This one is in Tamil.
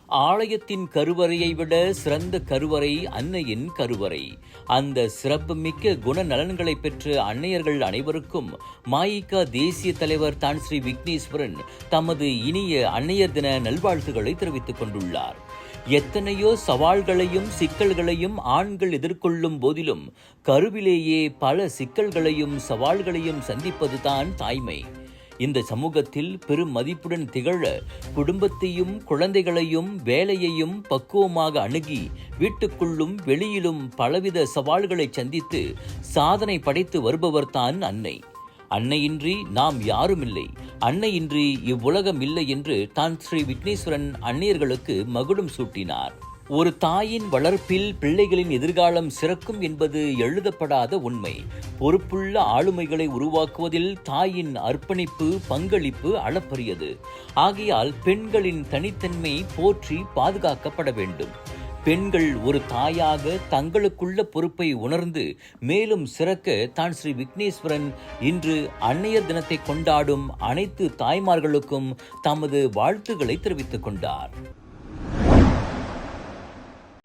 ஆலயத்தின் கருவறையை விட சிறந்த கருவறை அன்னையின் கருவறை. அந்த சிறப்புமிக்க குணநலன்களை பெற்ற அன்னையர்கள் அனைவருக்கும் மாயிகா தேசிய தலைவர் தான் ஸ்ரீ விக்னேஸ்வரன் தமது இனிய அன்னையர் தின நல்வாழ்த்துக்களை தெரிவித்துக் கொண்டுள்ளார். எத்தனையோ சவால்களையும் சிக்கல்களையும் ஆண்கள் எதிர்கொள்ளும் போதிலும் கருவிலேயே பல சிக்கல்களையும் சவால்களையும் சந்திப்பதுதான் தாய்மை. இந்த சமூகத்தில் பெரும் மதிப்புடன் திகழ குடும்பத்தையும் குழந்தைகளையும் வேலையையும் பக்குவமாக அணுகி வீட்டுக்குள்ளும் வெளியிலும் பலவித சவால்களை சந்தித்து சாதனை படைத்து வருபவர்தான் அன்னை. அன்னையின்றி நாம் யாருமில்லை, அன்னையின்றி இவ்வுலகம் இல்லை என்று தான் ஸ்ரீ விக்னேஸ்வரன் அன்னையர்களுக்கு மகுடம் சூட்டினார். ஒரு தாயின் வளர்ப்பில் பிள்ளைகளின் எதிர்காலம் சிறக்கும் என்பது எழுதப்படாத உண்மை. பொறுப்புள்ள ஆளுமைகளை உருவாக்குவதில் தாயின் அர்ப்பணிப்பு பங்களிப்பு அளப்பரியது. ஆகையால் பெண்களின் தனித்தன்மை போற்றி பாதுகாக்கப்பட வேண்டும். பெண்கள் ஒரு தாயாக தங்களுக்குள்ள பொறுப்பை உணர்ந்து மேலும் சிறக்க தான் ஸ்ரீ விக்னேஸ்வரன் இன்று அன்னையர் தினத்தை கொண்டாடும் அனைத்து தாய்மார்களுக்கும் தமது வாழ்த்துக்களை தெரிவித்துக் கொண்டார்.